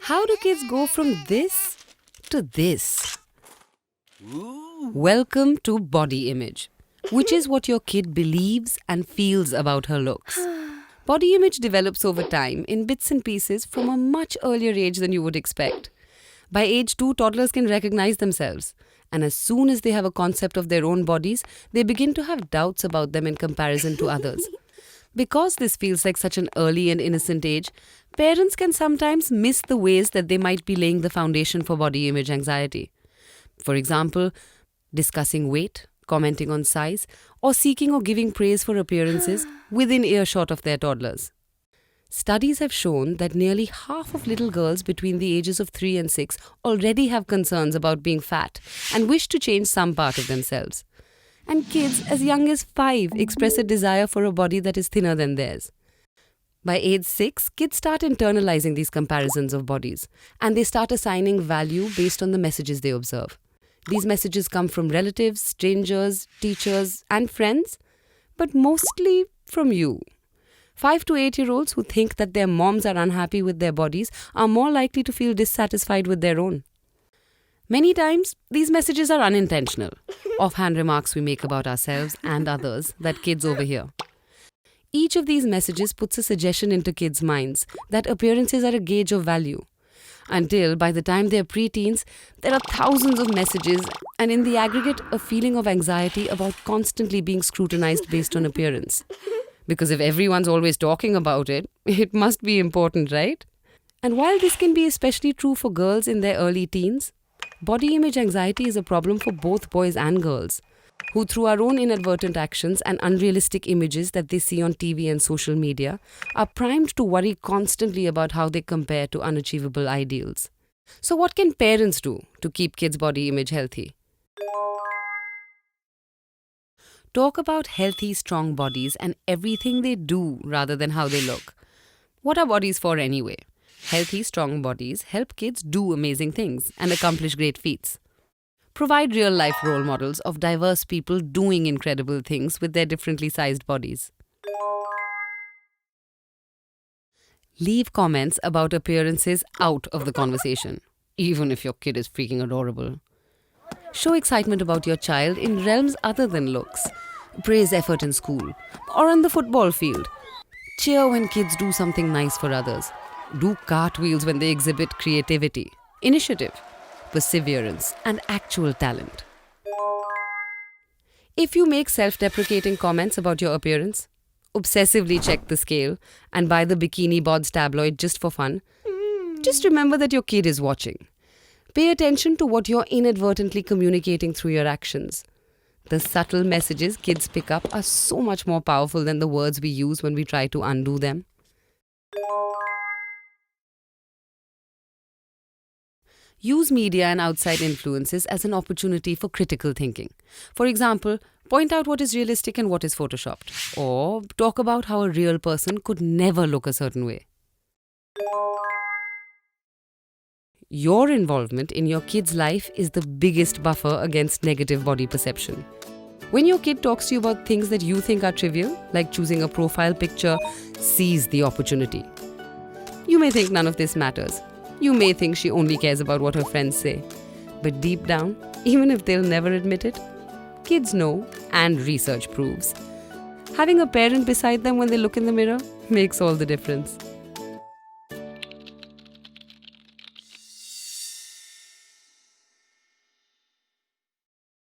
How do kids go from this to this? Welcome to body image, which is what your kid believes and feels about her looks. Body image develops over time in bits and pieces from a much earlier age than you would expect. By age 2, toddlers can recognize themselves. And as soon as they have a concept of their own bodies, they begin to have doubts about them in comparison to others. Because this feels like such an early and innocent age, parents can sometimes miss the ways that they might be laying the foundation for body image anxiety. For example, discussing weight, commenting on size, or seeking or giving praise for appearances within earshot of their toddlers. Studies have shown that nearly half of little girls between the ages of 3 and 6 already have concerns about being fat and wish to change some part of themselves. And kids as young as 5 express a desire for a body that is thinner than theirs. By age 6, kids start internalizing these comparisons of bodies, and they start assigning value based on the messages they observe. These messages come from relatives, strangers, teachers, and friends, but mostly from you. 5 to 8-year-olds who think that their moms are unhappy with their bodies are more likely to feel dissatisfied with their own. Many times, these messages are unintentional, offhand remarks we make about ourselves and others that kids overhear. Each of these messages puts a suggestion into kids' minds that appearances are a gauge of value. Until, by the time they're preteens, there are thousands of messages and in the aggregate, a feeling of anxiety about constantly being scrutinized based on appearance. Because if everyone's always talking about it, it must be important, right? And while this can be especially true for girls in their early teens, body image anxiety is a problem for both boys and girls, who through our own inadvertent actions and unrealistic images that they see on TV and social media, are primed to worry constantly about how they compare to unachievable ideals. So what can parents do to keep kids' body image healthy? Talk about healthy, strong bodies and everything they do rather than how they look. What are bodies for anyway? Healthy, strong bodies help kids do amazing things and accomplish great feats. Provide real-life role models of diverse people doing incredible things with their differently sized bodies. Leave comments about appearances out of the conversation, even if your kid is freaking adorable. Show excitement about your child in realms other than looks. Praise effort in school or on the football field. Cheer when kids do something nice for others. Do cartwheels when they exhibit creativity, initiative, perseverance, and actual talent. If you make self-deprecating comments about your appearance, obsessively check the scale, and buy the Bikini Bods tabloid just for fun, just remember that your kid is watching. Pay attention to what you're inadvertently communicating through your actions. The subtle messages kids pick up are so much more powerful than the words we use when we try to undo them. Use media and outside influences as an opportunity for critical thinking. For example, point out what is realistic and what is photoshopped. Or talk about how a real person could never look a certain way. Your involvement in your kid's life is the biggest buffer against negative body perception. When your kid talks to you about things that you think are trivial, like choosing a profile picture, seize the opportunity. You may think none of this matters. You may think she only cares about what her friends say. But deep down, even if they'll never admit it, kids know, and research proves. Having a parent beside them when they look in the mirror makes all the difference.